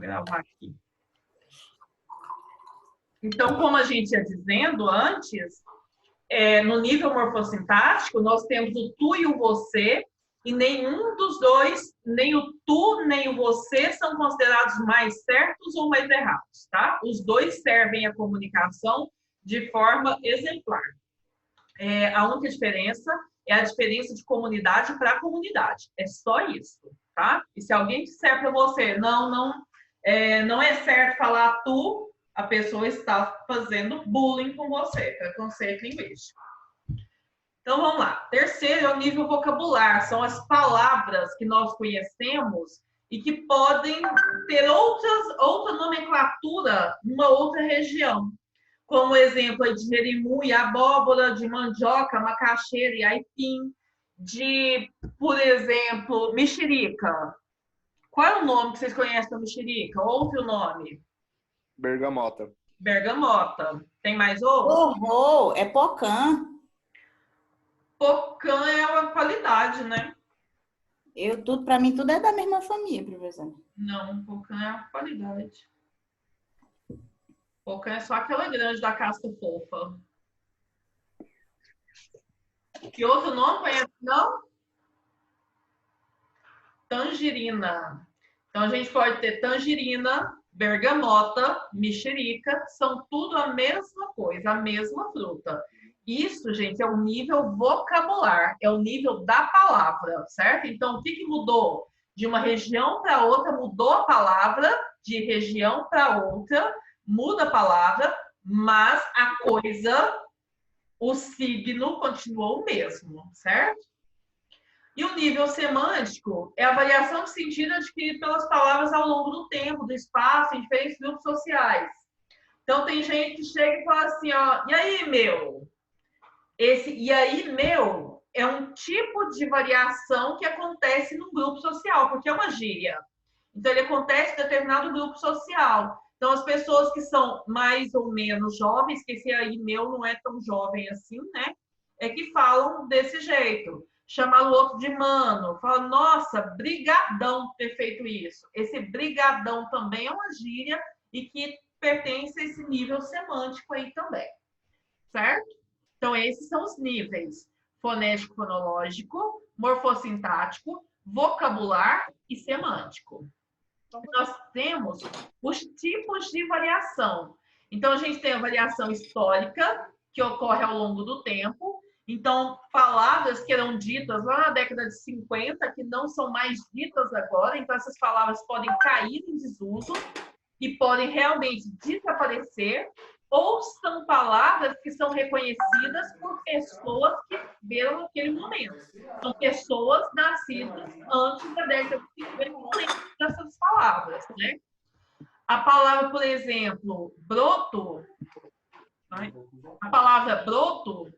eu gravar aqui. Então, como a gente ia dizendo antes, no nível morfossintático, nós temos o tu e o você, e nenhum dos dois, nem o tu, nem o você, são considerados mais certos ou mais errados, tá? Os dois servem à comunicação de forma exemplar. A única diferença é a diferença de comunidade para comunidade. É só isso, tá? E se alguém disser para você, não é certo falar tu, a pessoa está fazendo bullying com você, preconceito linguístico. Então, vamos lá. Terceiro é o nível vocabular. São as palavras que nós conhecemos e que podem ter outra nomenclatura numa outra região. Como exemplo de jerimu e abóbora, de mandioca, macaxeira e aipim, de, por exemplo, mexerica. Qual é o nome que vocês conhecem da mexerica? Outro nome? Bergamota. Bergamota. Tem mais outro? Oh, é pocã. Pocã é uma qualidade, né? Para mim, tudo é da mesma família, professor. Não, pocã é uma qualidade. Pocã é só aquela grande da casca fofa. Que outro nome conhece? Não? Tangerina. Então, a gente pode ter tangerina, bergamota, mexerica, são tudo a mesma coisa, a mesma fruta. Isso, gente, é o nível vocabular, é o nível da palavra, certo? Então, o que mudou? De uma região para outra, mudou a palavra, de região para outra, muda a palavra, mas a coisa, o signo continuou o mesmo, certo? E o nível semântico é a variação de sentido adquirido pelas palavras ao longo do tempo, do espaço, em diferentes grupos sociais. Então, tem gente que chega e fala assim, ó, e aí, meu? Esse e aí, meu, é um tipo de variação que acontece num grupo social, porque é uma gíria. Então, ele acontece em determinado grupo social. Então, as pessoas que são mais ou menos jovens, que esse aí, meu, não é tão jovem assim, né? É que falam desse jeito. Chamar o outro de mano, fala, nossa, brigadão por ter feito isso. Esse brigadão também é uma gíria e que pertence a esse nível semântico aí também, certo? Então, esses são os níveis: fonético-fonológico, morfossintático, vocabular e semântico. Nós temos os tipos de variação. Então, a gente tem a variação histórica, que ocorre ao longo do tempo. Então, palavras que eram ditas lá na década de 50, que não são mais ditas agora. Então, essas palavras podem cair em desuso e podem realmente desaparecer. Ou são palavras que são reconhecidas por pessoas que viveram naquele momento. São pessoas nascidas antes da década de 50, não lembram dessas palavras, né? A palavra, por exemplo, broto, a palavra broto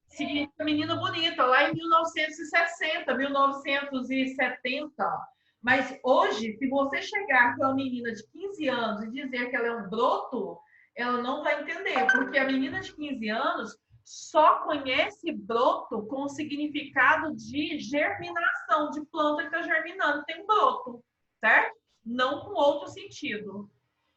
significa menina bonita, lá em 1960, 1970. Mas hoje, se você chegar com uma menina de 15 anos e dizer que ela é um broto, ela não vai entender, porque a menina de 15 anos só conhece broto com o significado de germinação, de planta que está germinando, tem um broto, certo? Não com outro sentido.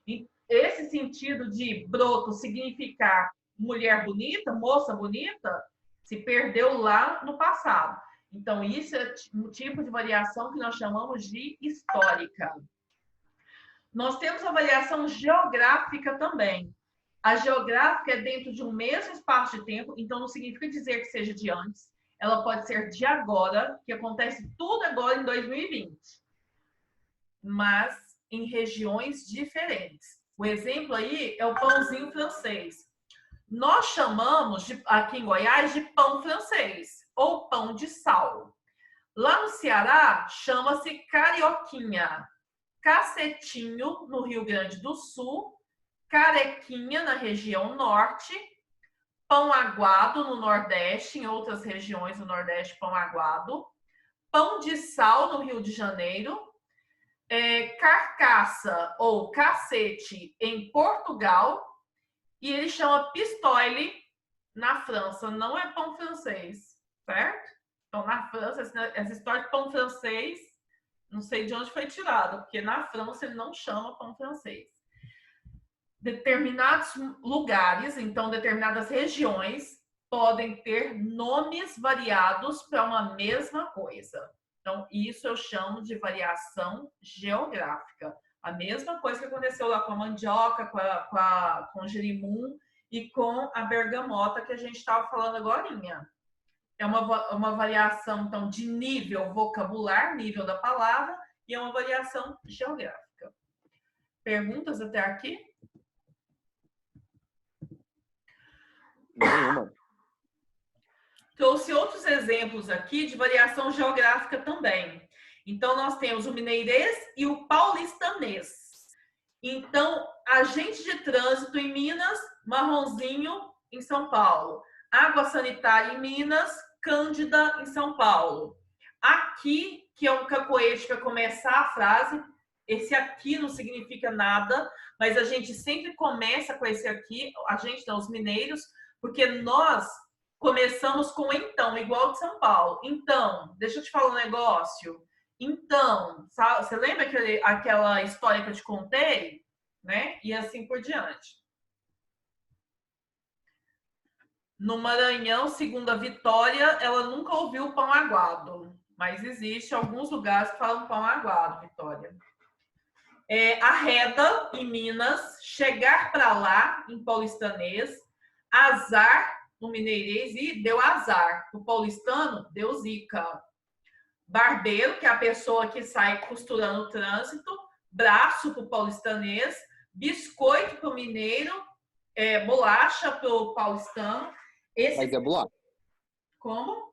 E esse sentido de broto significar mulher bonita, moça bonita, se perdeu lá no passado. Então, isso é um tipo de variação que nós chamamos de histórica. Nós temos a variação geográfica também. A geográfica é dentro de um mesmo espaço de tempo, então não significa dizer que seja de antes. Ela pode ser de agora, que acontece tudo agora em 2020, mas em regiões diferentes. O exemplo aí é o pãozinho francês. Nós chamamos, aqui em Goiás, de pão francês ou pão de sal. Lá no Ceará, chama-se carioquinha, cacetinho, no Rio Grande do Sul, carequinha, na região norte, pão aguado no Nordeste, em outras regiões do Nordeste, pão aguado, pão de sal no Rio de Janeiro, carcaça ou cacete em Portugal, e ele chama pistoile na França, não é pão francês, certo? Então, na França, essa história de pão francês Não sei de onde foi tirado, porque na França ele não chama pão francês. Determinados lugares, então determinadas regiões, podem ter nomes variados para uma mesma coisa. Então, isso eu chamo de variação geográfica. A mesma coisa que aconteceu lá com a mandioca, com o jerimum e com a bergamota que a gente estava falando agorinha. É uma variação, então, de nível vocabular, nível da palavra, e é uma variação geográfica. Perguntas até aqui? Nenhuma. Trouxe outros exemplos aqui de variação geográfica também. Então, nós temos o mineirês e o paulistanês. Então, agente de trânsito em Minas, marronzinho em São Paulo. Água sanitária em Minas, Cândida em São Paulo. Aqui, que é um cacoete para começar a frase, esse aqui não significa nada, mas a gente sempre começa com esse aqui, a gente não, os mineiros, porque nós começamos com então, igual de São Paulo. Então, deixa eu te falar um negócio. Então, sabe, você lembra aquela história que eu te contei? Né? E assim por diante. No Maranhão, segundo a Vitória, ela nunca ouviu pão aguado. Mas existe alguns lugares que falam pão aguado, Vitória. Arreda, em Minas. Chegar para lá, em paulistanês. Azar, no mineirês. E deu azar. O paulistano, deu zica. Barbeiro, que é a pessoa que sai costurando o trânsito. Braço, para o paulistanês. Biscoito, para o mineiro. Bolacha, para o paulistano. Mas é bolacha. Como?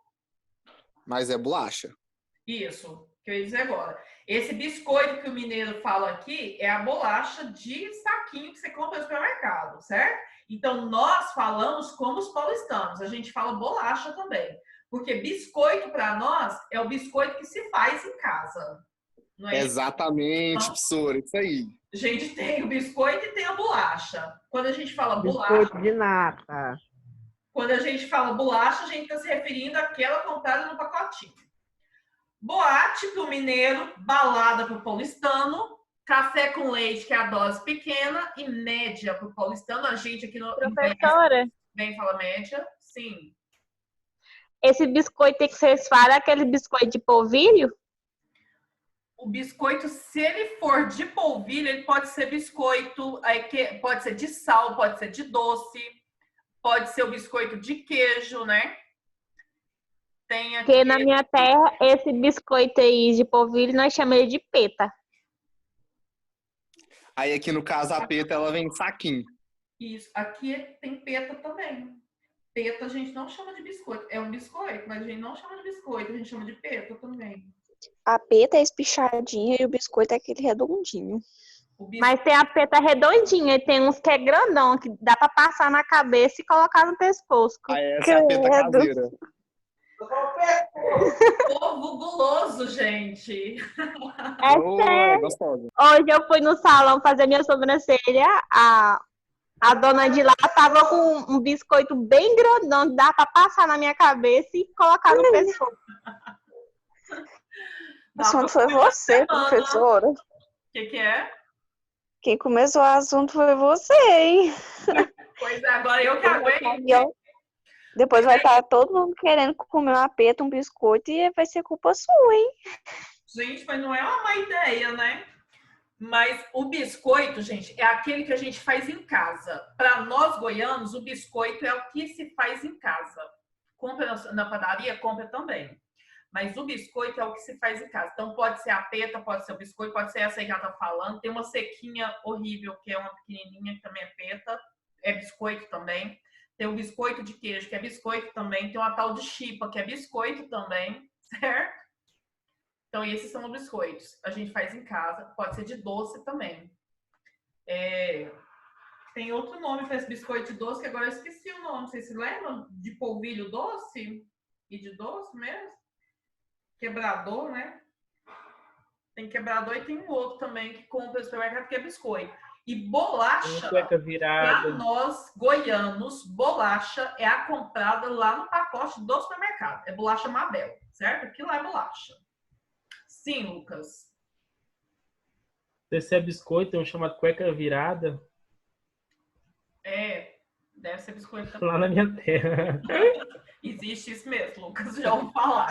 Mas é bolacha. Isso, que eu ia dizer agora. Esse biscoito que o mineiro fala aqui é a bolacha de saquinho que você compra no supermercado, certo? Então, nós falamos como os paulistanos. A gente fala bolacha também. Porque biscoito, para nós, é o biscoito que se faz em casa. Não é Exatamente, isso? professora. Isso aí. A gente tem o biscoito e tem a bolacha. Quando a gente fala Biscoito bolacha... de nata. Quando a gente fala bolacha, a gente está se referindo àquela comprada no pacotinho. Boate para o mineiro, balada para o paulistano, café com leite, que é a dose pequena, e média para o paulistano. A gente aqui no... Professora, Bem, fala média, sim. esse biscoito que vocês falam é aquele biscoito de polvilho? O biscoito, se ele for de polvilho, ele pode ser biscoito, pode ser de sal, pode ser de doce, pode ser o biscoito de queijo, né? Tem aqui... Porque na minha terra, esse biscoito aí de polvilho, nós chamamos ele de peta. Aí aqui no caso a peta ela vem em saquinho. Isso. Aqui tem peta também. Peta a gente não chama de biscoito. É um biscoito, mas a gente não chama de biscoito. A gente chama de peta também. A peta é espichadinha e o biscoito é aquele redondinho. Mas tem a peta redondinha e tem uns que é grandão, que dá pra passar na cabeça e colocar no pescoço. Aí essa é a peta Credo. caseira. Povo guloso, gente. É Oh, sério. é gostosa. Hoje eu fui no salão fazer minha sobrancelha, a dona de lá tava com um biscoito bem grandão, que dá pra passar na minha cabeça e colocar no pescoço. O assunto foi você, professora. O que é? Quem começou o assunto foi você, hein? Pois é, agora eu que aguento. E eu- Depois vai estar todo mundo querendo comer uma peta, um biscoito e vai ser culpa sua, hein? Gente, mas não é uma má ideia, né? Mas o biscoito, gente, é aquele que a gente faz em casa. Para nós goianos, o biscoito é o que se faz em casa. Compra na padaria, compra também. Mas o biscoito é o que se faz em casa. Então pode ser a peta, pode ser o biscoito, pode ser essa aí que ela tá falando. Tem uma sequinha horrível, que é uma pequenininha, que também é peta. É biscoito também. Tem o biscoito de queijo, que é biscoito também. Tem uma tal de chipa, que é biscoito também, certo? Então, esses são os biscoitos. A gente faz em casa. Pode ser de doce também. Tem outro nome para esse biscoito de doce, que agora eu esqueci o nome. Vocês se lembram? De polvilho doce? E de doce mesmo? Quebrador, né? Tem quebrador e tem um outro também que compra no supermercado, que é biscoito. E bolacha, Cueca para virada. nós goianos, bolacha é a comprada lá no pacote do supermercado. É bolacha Mabel, certo? Aquilo lá é bolacha. Sim, Lucas. Esse é biscoito, tem um chamado cueca virada, Deve ser biscoito também. lá na minha terra. Existe isso mesmo, Lucas, já ouvi falar.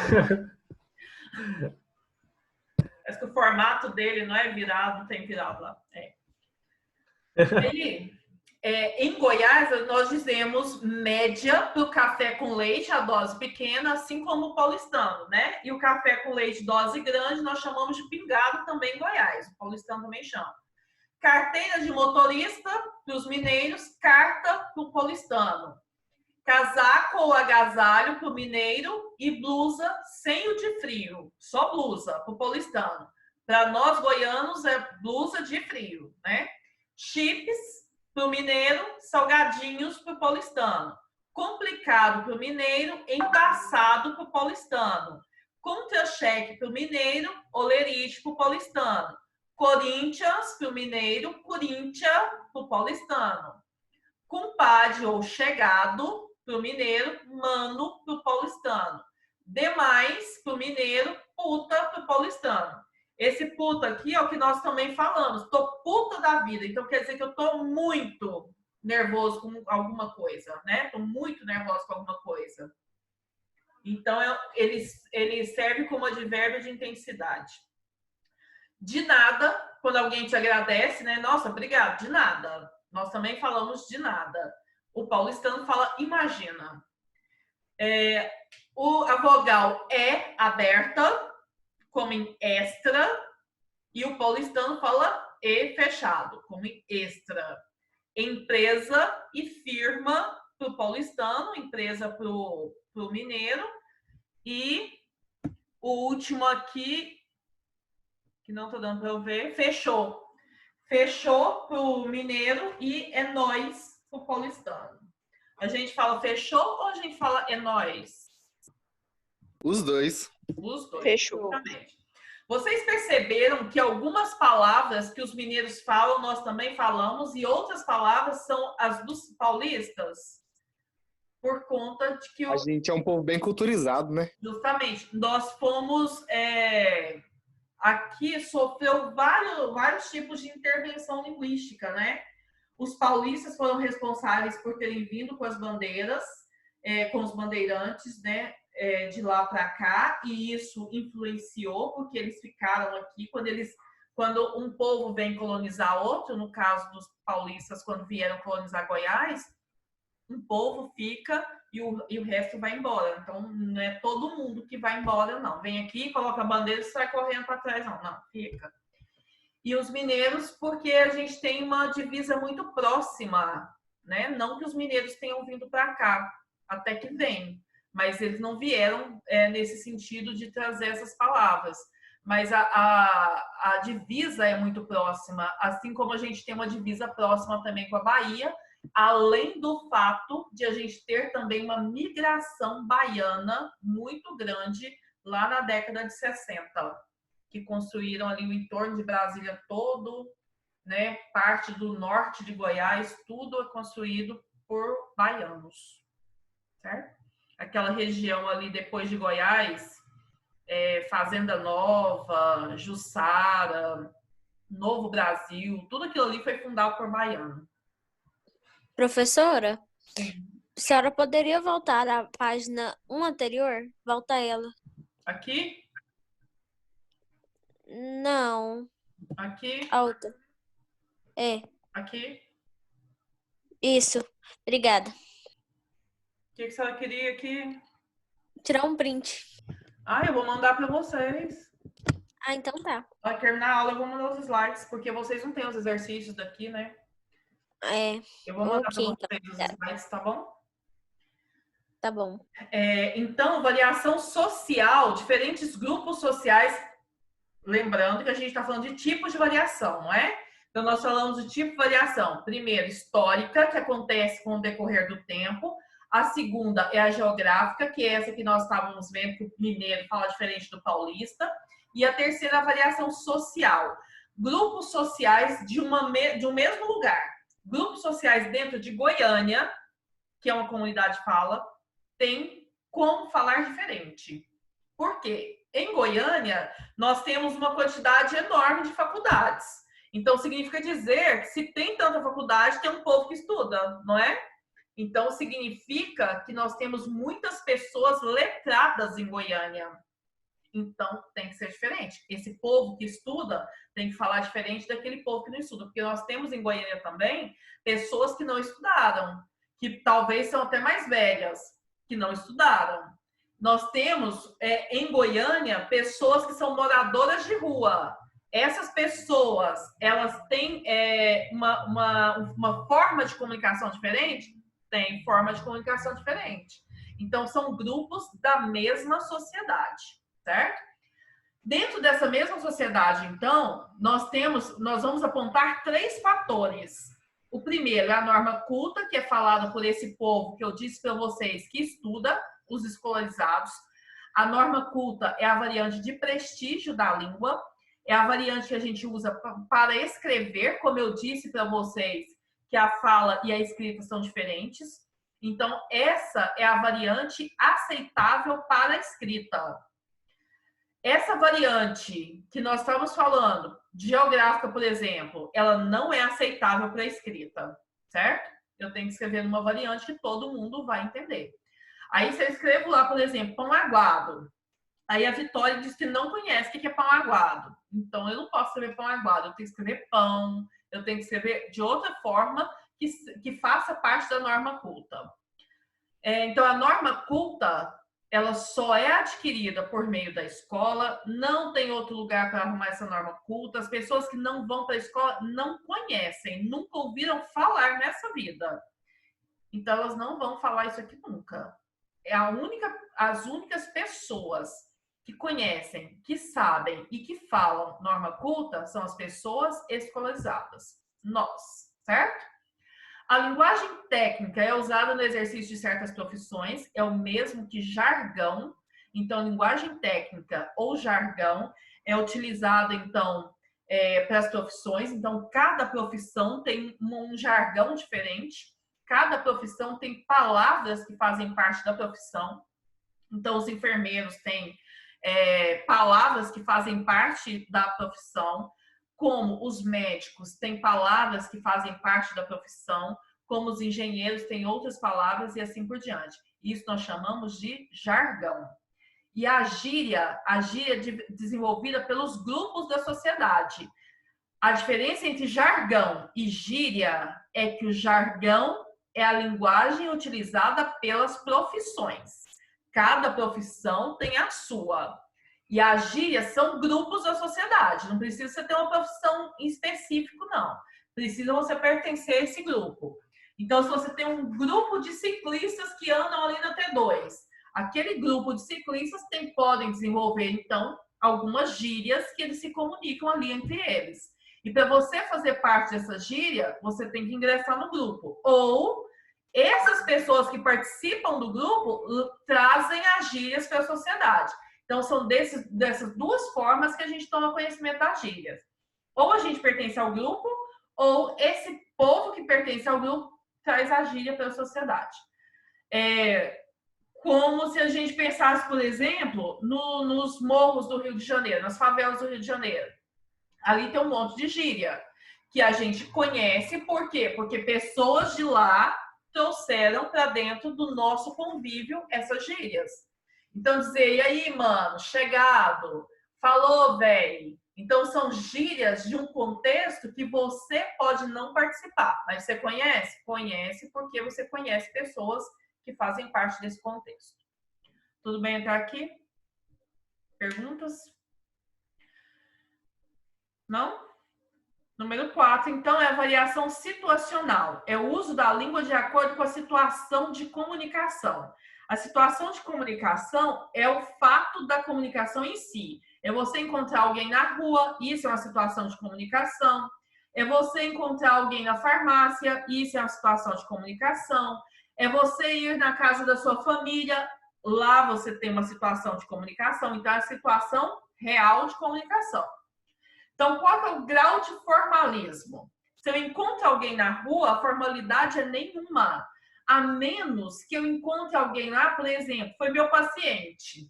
Parece que o formato dele não é virado, tem virado lá. Aí, em Goiás, nós dizemos média para o café com leite, a dose pequena, assim como o paulistano, né? E o café com leite, dose grande, nós chamamos de pingado também em Goiás. O paulistano também chama. Carteira de motorista para os mineiros, carta para o paulistano. Casaco ou agasalho para o mineiro e blusa sem o de frio. Só blusa para o paulistano. Para nós goianos é blusa de frio, né? Chips para o mineiro, salgadinhos para o paulistano. Complicado para o mineiro, embaçado para o paulistano. Contra-cheque para o mineiro, olerite para o paulistano. Corinthians para o mineiro, Corinthians para o paulistano. Compadre ou chegado para o mineiro, mano para o paulistano. Demais para o mineiro, puta para o paulistano. Esse puta aqui é o que nós também falamos. Tô puta da vida. Então quer dizer que eu tô muito nervoso com alguma coisa, né? Tô muito nervoso com alguma coisa. Então ele serve como advérbio de intensidade. De nada, quando alguém te agradece, né? Nossa, obrigado, de nada. Nós também falamos de nada. O paulistano fala imagina. A vogal é aberta, como em extra, e o paulistano fala e fechado, como em extra. Empresa e firma para o paulistano, empresa para o mineiro. E o último aqui, que não estou dando para eu ver, fechou. Fechou para o mineiro e é nóis para o paulistano. A gente fala fechou ou a gente fala é nóis? Os dois. Os dois. Fechou. Exatamente. Vocês perceberam que algumas palavras que os mineiros falam, nós também falamos, e outras palavras são as dos paulistas? Por conta de que A gente é um povo bem culturizado, né? justamente, nós fomos... aqui sofreu vários tipos de intervenção linguística, né? Os paulistas foram responsáveis por terem vindo com as bandeiras, com os bandeirantes, né? De lá para cá, e isso influenciou porque eles ficaram aqui quando um povo vem colonizar outro, no caso dos paulistas, quando vieram colonizar Goiás, um povo fica e o resto vai embora. Então, não é todo mundo que vai embora, não. Vem aqui, coloca a bandeira e sai correndo para trás, não. Não, fica. E os mineiros, porque a gente tem uma divisa muito próxima, né? Não que os mineiros tenham vindo para cá, até que vem, mas eles não vieram nesse sentido de trazer essas palavras. Mas a divisa é muito próxima, assim como a gente tem uma divisa próxima também com a Bahia, além do fato de a gente ter também uma migração baiana muito grande lá na década de 60, que construíram ali o entorno de Brasília todo, né? Parte do norte de Goiás, tudo é construído por baianos, certo? Aquela região ali depois de Goiás, Fazenda Nova, Jussara, Novo Brasil, tudo aquilo ali foi fundado por baiano. Professora, Sim. a senhora poderia voltar à página 1 anterior? Volta ela. Aqui? Não, Aqui? a outra. Aqui? Isso. Obrigada. O que a senhora queria aqui? Tirar um print. Eu vou mandar para vocês. Ah, então tá. Ao terminar a aula, eu vou mandar os slides, porque vocês não têm os exercícios daqui, né? Eu vou mandar para vocês os slides, tá bom? Tá bom. Então, variação social, diferentes grupos sociais. Lembrando que a gente está falando de tipos de variação, não é? Então, nós falamos de tipo de variação. Primeiro, histórica, que acontece com o decorrer do tempo. A segunda é a geográfica, que é essa que nós estávamos vendo, que o mineiro fala diferente do paulista. E a terceira, a variação social. Grupos sociais de um mesmo lugar. Grupos sociais dentro de Goiânia, que é uma comunidade fala, tem como falar diferente. Por quê? Em Goiânia, nós temos uma quantidade enorme de faculdades. Então, significa dizer que se tem tanta faculdade, tem um povo que estuda, não é? Então, significa que nós temos muitas pessoas letradas em Goiânia. Então, tem que ser diferente. Esse povo que estuda tem que falar diferente daquele povo que não estuda. Porque nós temos em Goiânia também pessoas que não estudaram, que talvez são até mais velhas, que não estudaram. Nós temos em Goiânia pessoas que são moradoras de rua. Essas pessoas, elas têm uma forma de comunicação diferente? Tem forma de comunicação diferente. Então, são grupos da mesma sociedade, certo? Dentro dessa mesma sociedade, então, nós vamos apontar 3 fatores. O primeiro é a norma culta, que é falada por esse povo que eu disse para vocês que estuda, os escolarizados. A norma culta é a variante de prestígio da língua, é a variante que a gente usa para escrever, como eu disse para vocês, que a fala e a escrita são diferentes. Então, essa é a variante aceitável para a escrita. Essa variante que nós estamos falando, geográfica, por exemplo, ela não é aceitável para a escrita, certo? Eu tenho que escrever numa variante que todo mundo vai entender. Aí, se eu escrevo lá, por exemplo, pão aguado, aí a Vitória diz que não conhece o que é pão aguado. Então, eu não posso escrever pão aguado, eu tenho que escrever pão, eu tenho que escrever de outra forma que faça parte da norma culta. Então, a norma culta, ela só é adquirida por meio da escola, não tem outro lugar para arrumar essa norma culta. As pessoas que não vão para a escola não conhecem, nunca ouviram falar nessa vida. Então, elas não vão falar isso aqui nunca. As únicas pessoas que conhecem, que sabem e que falam norma culta são as pessoas escolarizadas. Nós, certo? A linguagem técnica é usada no exercício de certas profissões, é o mesmo que jargão. Então, linguagem técnica ou jargão é utilizado, então, para as profissões. Então, cada profissão tem um jargão diferente. Cada profissão tem palavras que fazem parte da profissão. Então, os enfermeiros têm palavras que fazem parte da profissão, como os médicos têm palavras que fazem parte da profissão, como os engenheiros têm outras palavras e assim por diante. Isso nós chamamos de jargão. E a gíria é desenvolvida pelos grupos da sociedade. A diferença entre jargão e gíria é que o jargão é a linguagem utilizada pelas profissões. Cada profissão tem a sua. E a gíria são grupos da sociedade. Não precisa você ter uma profissão em específico, não. Precisa você pertencer a esse grupo. Então, se você tem um grupo de ciclistas que andam ali na T2, aquele grupo de ciclistas podem desenvolver, então, algumas gírias que eles se comunicam ali entre eles. E para você fazer parte dessa gíria, você tem que ingressar no grupo. Ou essas pessoas que participam do grupo trazem as gírias para a sociedade. Então, são dessas 2 formas que a gente toma conhecimento das gírias. Ou a gente pertence ao grupo, ou esse povo que pertence ao grupo traz a gíria para a sociedade. Como se a gente pensasse, por exemplo, nos morros do Rio de Janeiro, nas favelas do Rio de Janeiro. Ali tem um monte de gíria que a gente conhece. Por quê? Porque pessoas de lá trouxeram para dentro do nosso convívio essas gírias. Então, dizer, e aí, mano, chegado, falou, velho. Então, são gírias de um contexto que você pode não participar, mas você conhece? Conhece porque você conhece pessoas que fazem parte desse contexto. Tudo bem até aqui? Perguntas? Não? Número 4, então, é a variação situacional. É o uso da língua de acordo com a situação de comunicação. A situação de comunicação é o fato da comunicação em si. É você encontrar alguém na rua, isso é uma situação de comunicação. É você encontrar alguém na farmácia, isso é uma situação de comunicação. É você ir na casa da sua família, lá você tem uma situação de comunicação. Então, é a situação real de comunicação. Então, qual é o grau de formalismo? Se eu encontro alguém na rua, a formalidade é nenhuma. A menos que eu encontre alguém lá, por exemplo, foi meu paciente.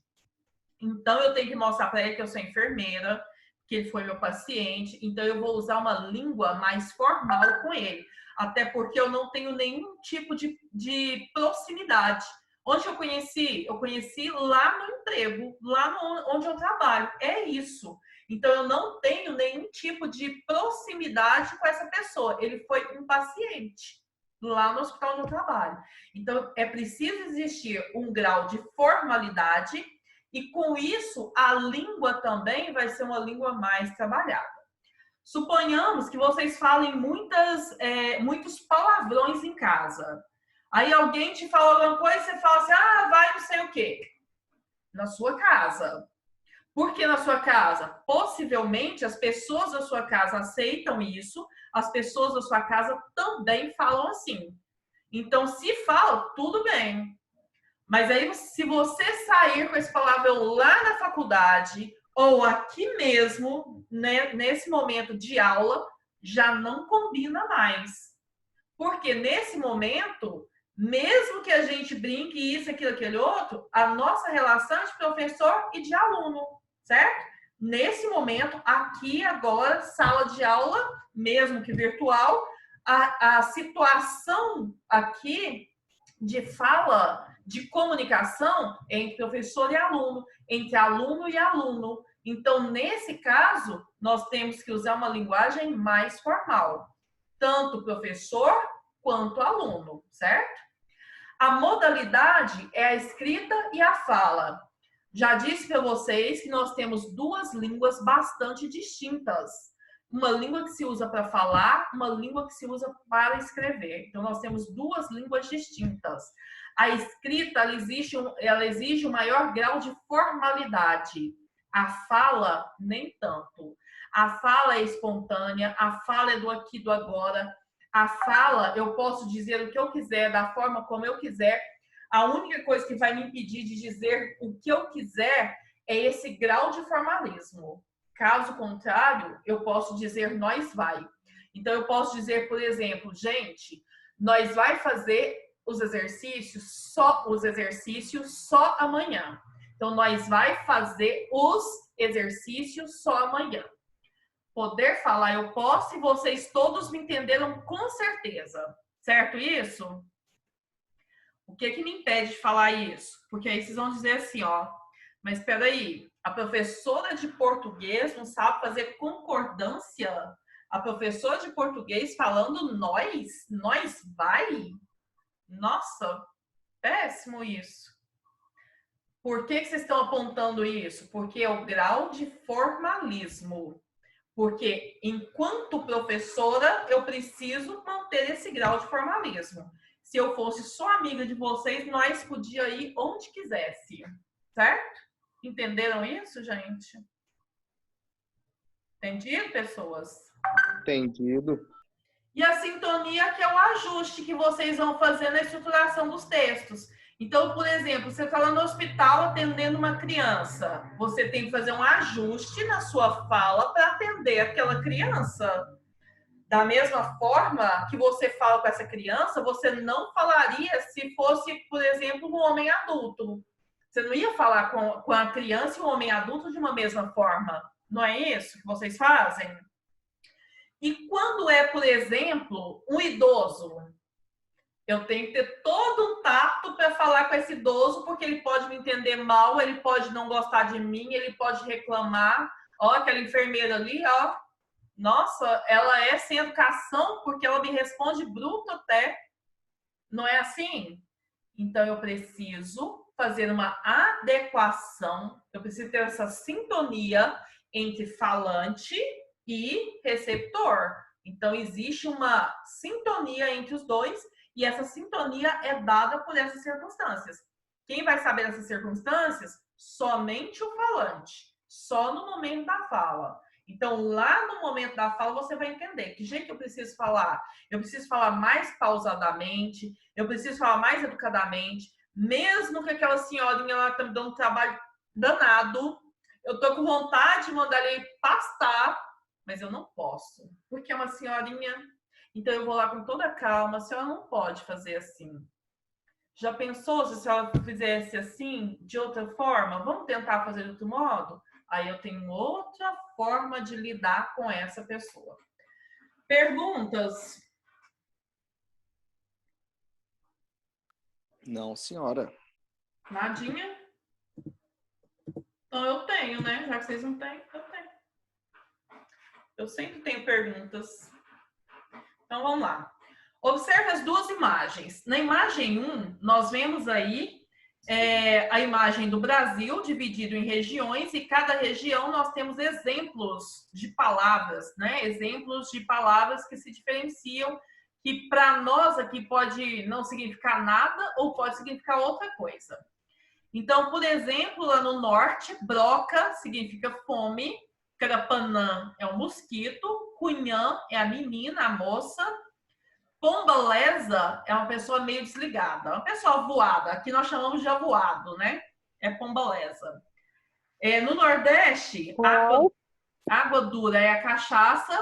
Então, eu tenho que mostrar para ele que eu sou enfermeira, que ele foi meu paciente, então eu vou usar uma língua mais formal com ele. Até porque eu não tenho nenhum tipo de proximidade. Onde eu conheci? Eu conheci lá no emprego, lá onde eu trabalho. É isso. Então, eu não tenho nenhum tipo de proximidade com essa pessoa. Ele foi um paciente lá no hospital onde eu trabalho. Então, é preciso existir um grau de formalidade e, com isso, a língua também vai ser uma língua mais trabalhada. Suponhamos que vocês falem muitos palavrões em casa. Aí alguém te fala alguma coisa e você fala assim, ah, vai não sei o quê. Na sua casa. Por que na sua casa? Possivelmente as pessoas da sua casa aceitam isso, as pessoas da sua casa também falam assim. Então, se fala, tudo bem. Mas aí, se você sair com esse palavrão lá na faculdade ou aqui mesmo, né, nesse momento de aula, já não combina mais. Porque nesse momento, mesmo que a gente brinque isso, aquilo, aquele outro, a nossa relação é de professor e de aluno, certo? Nesse momento, aqui agora, sala de aula, mesmo que virtual, a situação aqui de fala, de comunicação entre professor e aluno, entre aluno e aluno. Então, nesse caso, nós temos que usar uma linguagem mais formal, tanto professor quanto aluno, certo? A modalidade é a escrita e a fala. Já disse para vocês que nós temos duas línguas bastante distintas. Uma língua que se usa para falar, uma língua que se usa para escrever. Então, nós temos duas línguas distintas. A escrita, ela exige um maior grau de formalidade. A fala, nem tanto. A fala é espontânea, a fala é do aqui, do agora. A fala, eu posso dizer o que eu quiser, da forma como eu quiser. A única coisa que vai me impedir de dizer o que eu quiser é esse grau de formalismo. Caso contrário, eu posso dizer nós vai. Então, eu posso dizer, por exemplo, gente, nós vai fazer os exercícios só amanhã. Então, nós vai fazer os exercícios só amanhã. Poder falar eu posso e vocês todos me entenderam com certeza. Certo isso? O que que me impede de falar isso? Porque aí vocês vão dizer assim, ó, mas espera aí, a professora de português não sabe fazer concordância? A professora de português falando nós vai? Nossa, péssimo isso. Por que que vocês estão apontando isso? Porque é o grau de formalismo. Porque, enquanto professora, eu preciso manter esse grau de formalismo. Se eu fosse só amiga de vocês, nós podíamos ir onde quisesse. Certo? Entenderam isso, gente? Entendido, pessoas? Entendido. E a sintonia, que é o ajuste que vocês vão fazer na estruturação dos textos. Então, por exemplo, você está lá no hospital atendendo uma criança. Você tem que fazer um ajuste na sua fala para atender aquela criança. Da mesma forma que você fala com essa criança, você não falaria se fosse, por exemplo, um homem adulto. Você não ia falar com a criança e o homem adulto de uma mesma forma. Não é isso que vocês fazem? E quando é, por exemplo, um idoso, eu tenho que ter todo um tato para falar com esse idoso, porque ele pode me entender mal, ele pode não gostar de mim, ele pode reclamar. Ó, aquela enfermeira ali, ó. Nossa, ela é sem educação porque ela me responde bruto até. Não é assim? Então, eu preciso fazer uma adequação, eu preciso ter essa sintonia entre falante e receptor. Então, existe uma sintonia entre os dois e essa sintonia é dada por essas circunstâncias. Quem vai saber essas circunstâncias? Somente o falante, só no momento da fala. Então, lá no momento da fala, você vai entender que jeito eu preciso falar. Eu preciso falar mais pausadamente, eu preciso falar mais educadamente, mesmo que aquela senhorinha lá tá me dando um trabalho danado, eu tô com vontade de mandar ele pastar, mas eu não posso, porque é uma senhorinha. Então, eu vou lá com toda a calma, a senhora não pode fazer assim. Já pensou se a senhora fizesse assim, de outra forma? Vamos tentar fazer de outro modo? Aí eu tenho outra forma de lidar com essa pessoa. Perguntas? Não, senhora. Nadinha? Então eu tenho, né? Já que vocês não têm, eu tenho. Eu sempre tenho perguntas. Então vamos lá. Observe as duas imagens. Na imagem 1, nós vemos aí a imagem do Brasil dividido em regiões e cada região nós temos exemplos de palavras, né? Exemplos de palavras que se diferenciam, que para nós aqui pode não significar nada ou pode significar outra coisa. Então, por exemplo, lá no norte, broca significa fome, carapanã é um mosquito, cunhã é a menina, a moça, pombalesa é uma pessoa meio desligada, uma pessoa voada, aqui nós chamamos de avoado, né? É pombalesa. No Nordeste, água dura é a cachaça,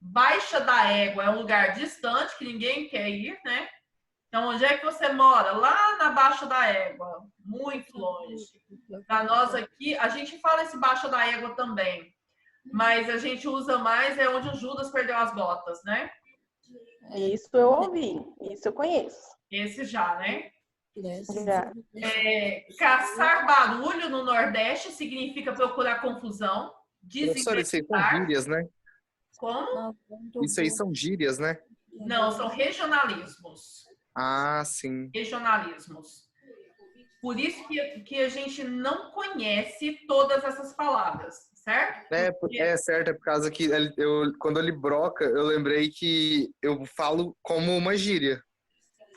baixa da égua é um lugar distante que ninguém quer ir, né? Então, onde é que você mora? Lá na Baixa da Égua, muito longe. Para nós aqui, a gente fala esse Baixa da Égua também, mas a gente usa mais onde o Judas perdeu as botas, né? Isso eu ouvi, isso eu conheço. Esse já, né? Já. Caçar barulho no Nordeste significa procurar confusão, Professora, isso aí são desinvestir. gírias, né? Como? Isso aí são gírias, né? Não, são regionalismos. Ah, sim. Regionalismos. Por isso que a gente não conhece todas essas palavras, certo? É certo, é por causa que quando ele broca, eu lembrei que eu falo como uma gíria.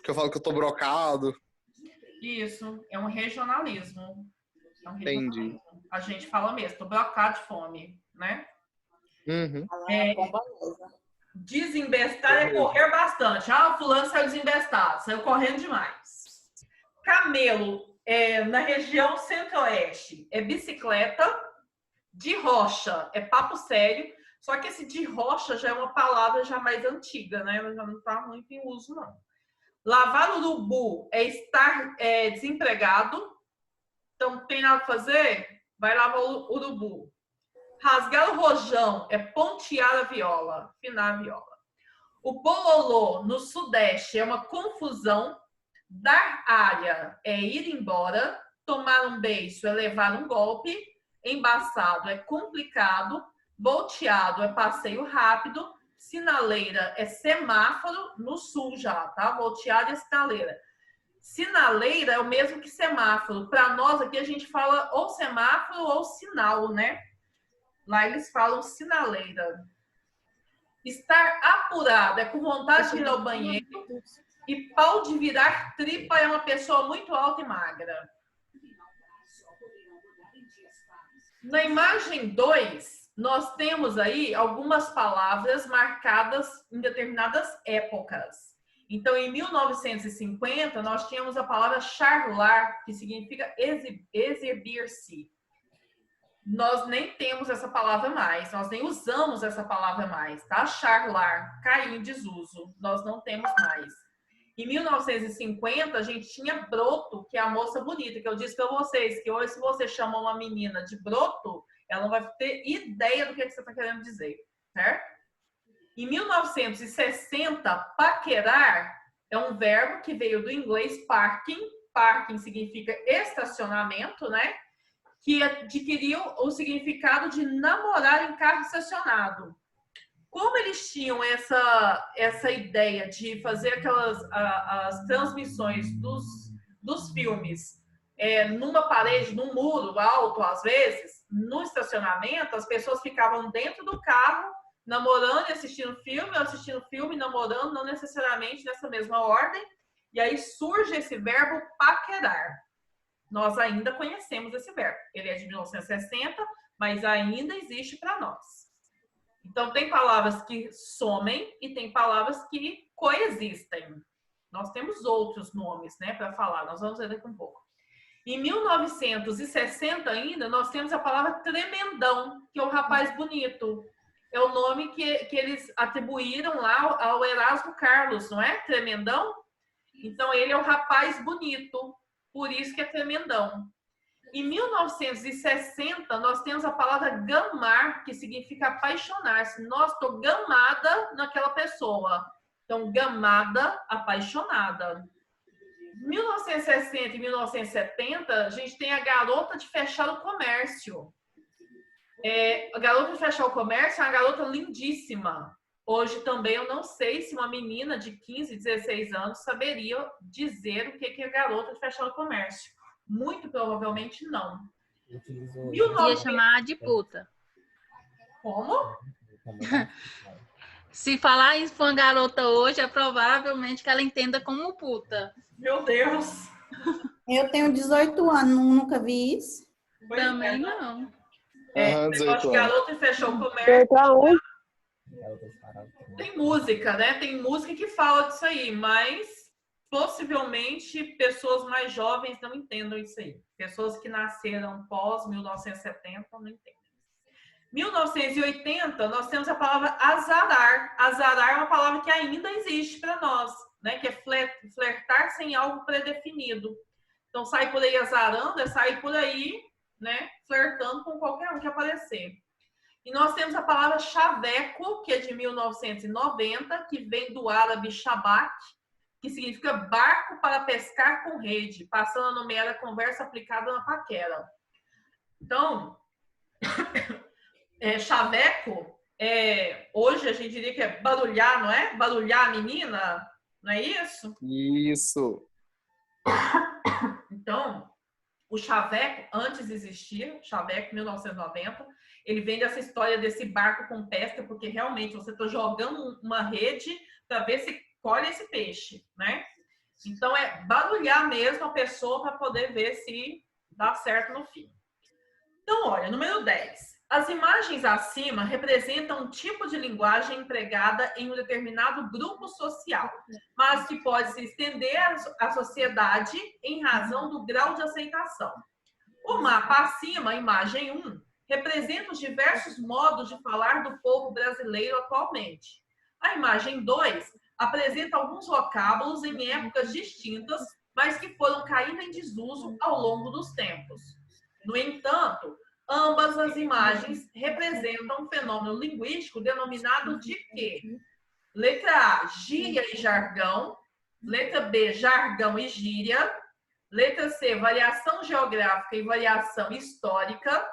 Que eu falo que eu tô brocado. Isso, é um regionalismo. Entendi. A gente fala mesmo, tô brocado de fome, né? Uhum. Desembestar é correr bastante. Ah, o fulano saiu desembestado, saiu correndo demais. Camelo, na região centro-oeste, é bicicleta. De rocha, é papo sério. Só que esse de rocha já é uma palavra já mais antiga, né? Já não está muito em uso, não. Lavar urubu é estar desempregado. Então, não tem nada para fazer? Vai lavar o urubu. Rasgar o rojão é pontear a viola, afinar a viola. O bololô, no sudeste, é uma confusão. Dar área é ir embora. Tomar um beijo é levar um golpe. Embaçado é complicado. Volteado é passeio rápido. Sinaleira é semáforo, no sul já, tá? Volteado é sinaleira. Sinaleira é o mesmo que semáforo. Para nós aqui a gente fala ou semáforo ou sinal, né? Lá eles falam sinaleira. Estar apurado é com vontade de ir ao banheiro. E pau de virar tripa é uma pessoa muito alta e magra. Na imagem 2, nós temos aí algumas palavras marcadas em determinadas épocas. Então, em 1950, nós tínhamos a palavra charlar, que significa exibir-se. Nós nem temos essa palavra mais, nós nem usamos essa palavra mais, tá? Charlar caiu em desuso, nós não temos mais. Em 1950, a gente tinha broto, que é a moça bonita, que eu disse para vocês que hoje, se você chama uma menina de broto, ela não vai ter ideia do que você está querendo dizer, certo? Em 1960, paquerar é um verbo que veio do inglês parking. Parking significa estacionamento, né? Que adquiriu o significado de namorar em carro estacionado. Como eles tinham essa ideia de fazer as transmissões dos filmes numa parede, num muro alto, às vezes, no estacionamento, as pessoas ficavam dentro do carro, namorando e assistindo filme, namorando, não necessariamente nessa mesma ordem, e aí surge esse verbo paquerar. Nós ainda conhecemos esse verbo. Ele é de 1960, mas ainda existe para nós. Então, tem palavras que somem e tem palavras que coexistem. Nós temos outros nomes, né, para falar. Nós vamos ver daqui um pouco. Em 1960 ainda, nós temos a palavra tremendão, que é o rapaz bonito. É o nome que eles atribuíram lá ao Erasmo Carlos, não é? Tremendão? Então, ele é o rapaz bonito. Por isso que é tremendão. Em 1960, nós temos a palavra gamar, que significa apaixonar-se. Nossa, estou gamada naquela pessoa. Então, gamada, apaixonada. 1960 e 1970, a gente tem a garota de fechar o comércio. A garota de fechar o comércio é uma garota lindíssima. Hoje também eu não sei se uma menina de 15, 16 anos saberia dizer o que é garota de fechar o comércio. Muito provavelmente não. Ia chamar de puta. Como? Se falar isso para uma garota hoje, é provavelmente que ela entenda como puta. Meu Deus! Eu tenho 18 anos, nunca vi isso. Também não. Negócio de garota e fechou o comércio. Tem música, né? Tem música que fala disso aí, mas possivelmente pessoas mais jovens não entendam isso aí. Pessoas que nasceram pós 1970 não entendem. 1980, nós temos a palavra azarar. Azarar é uma palavra que ainda existe para nós, né? Que é flertar sem algo predefinido. Então, sair por aí azarando é sair por aí, né? Flertando com qualquer um que aparecer. E nós temos a palavra chaveco, que é de 1990, que vem do árabe shabak, que significa barco para pescar com rede, passando a nomear a conversa aplicada na paquera. Então, chaveco, hoje a gente diria que é barulhar, não é? Barulhar a menina, não é isso? Isso. Então, o chaveco, antes existia, chaveco 1990, ele vem dessa história desse barco com pesca, porque realmente você está jogando uma rede para ver se colhe esse peixe, né? Então, é barulhar mesmo a pessoa para poder ver se dá certo no fim. Então, olha, número 10. As imagens acima representam um tipo de linguagem empregada em um determinado grupo social, mas que pode se estender à sociedade em razão do grau de aceitação. O mapa acima, imagem 1, representa os diversos modos de falar do povo brasileiro atualmente. A imagem 2 apresenta alguns vocábulos em épocas distintas, mas que foram caindo em desuso ao longo dos tempos. No entanto, ambas as imagens representam um fenômeno linguístico denominado de quê? Letra A, gíria e jargão. Letra B, jargão e gíria. Letra C, variação geográfica e variação histórica.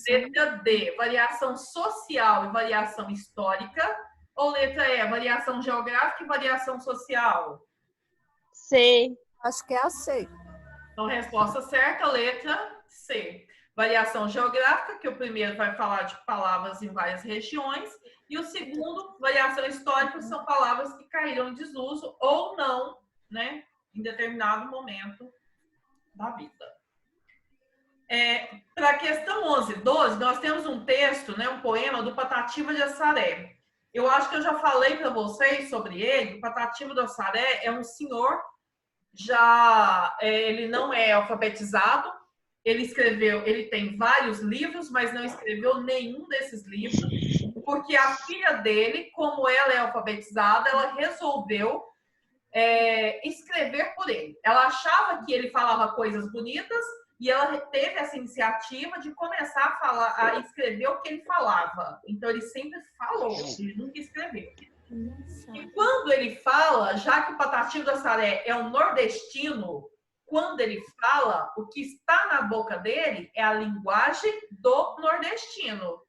Letra D, variação social e variação histórica. Ou letra E, variação geográfica e variação social? C. Acho que é a C. Então, resposta certa, letra C. Variação geográfica, que o primeiro vai falar de palavras em várias regiões, e o segundo, variação histórica, são palavras que caíram em desuso ou não, né, em determinado momento da vida. Para a questão 11, 12, nós temos um texto, né, um poema do Patativa de Assaré. Eu acho que eu já falei para vocês sobre ele. O Patativa de Assaré é um senhor, ele não é alfabetizado. Ele tem vários livros, mas não escreveu nenhum desses livros, porque a filha dele, como ela é alfabetizada, ela resolveu escrever por ele. Ela achava que ele falava coisas bonitas e ela teve essa iniciativa de começar a escrever o que ele falava. Então, ele sempre falou, ele nunca escreveu. E quando ele fala, já que o Patativa de Assaré é um nordestino, quando ele fala, o que está na boca dele é a linguagem do nordestino.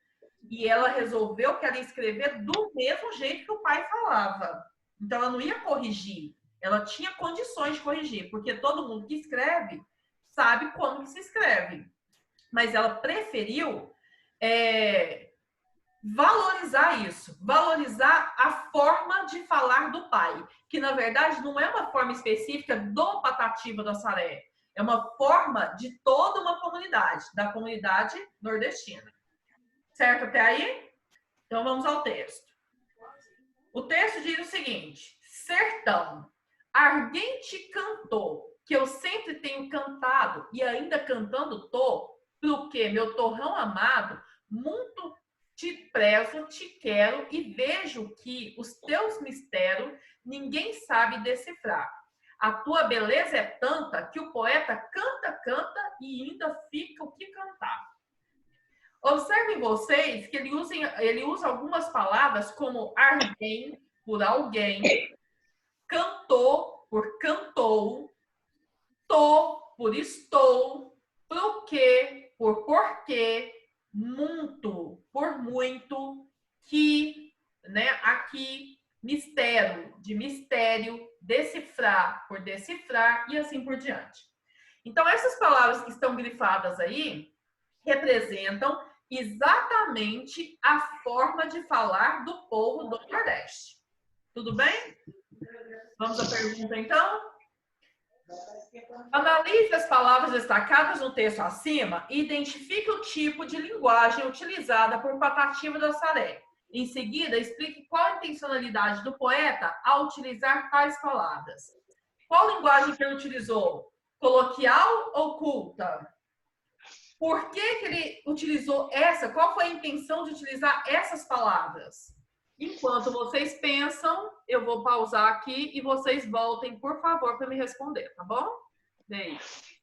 E ela resolveu que ela ia escrever do mesmo jeito que o pai falava. Então, ela não ia corrigir. Ela tinha condições de corrigir, porque todo mundo que escreve sabe como que se escreve. Mas ela preferiu valorizar isso, valorizar a forma de falar do pai, que na verdade não é uma forma específica do Patativa do Assaré, é uma forma de toda uma comunidade, da comunidade nordestina. Certo até aí? Então vamos ao texto. O texto diz o seguinte: sertão, ardente cantor, que eu sempre tenho cantado e ainda cantando tô, porque meu torrão amado, muito te prezo, te quero e vejo que os teus mistérios ninguém sabe decifrar. A tua beleza é tanta que o poeta canta e ainda fica o que cantar. Observem vocês que ele usa algumas palavras como alguém por alguém, cantou por cantou, tô por estou, pro quê por porquê, muito por muito, que, né, aqui, mistério de mistério, decifrar por decifrar e assim por diante. Então, essas palavras que estão grifadas aí representam exatamente a forma de falar do povo do Nordeste. Tudo bem? Vamos à pergunta, então? Analise as palavras destacadas no texto acima e identifique o tipo de linguagem utilizada por Patativa do Assaré. Em seguida, explique qual a intencionalidade do poeta ao utilizar tais palavras. Qual linguagem que ele utilizou? Coloquial ou culta? Por que ele utilizou essa? Qual foi a intenção de utilizar essas palavras? Enquanto vocês pensam, eu vou pausar aqui e vocês voltem, por favor, para me responder, tá bom? Beijo.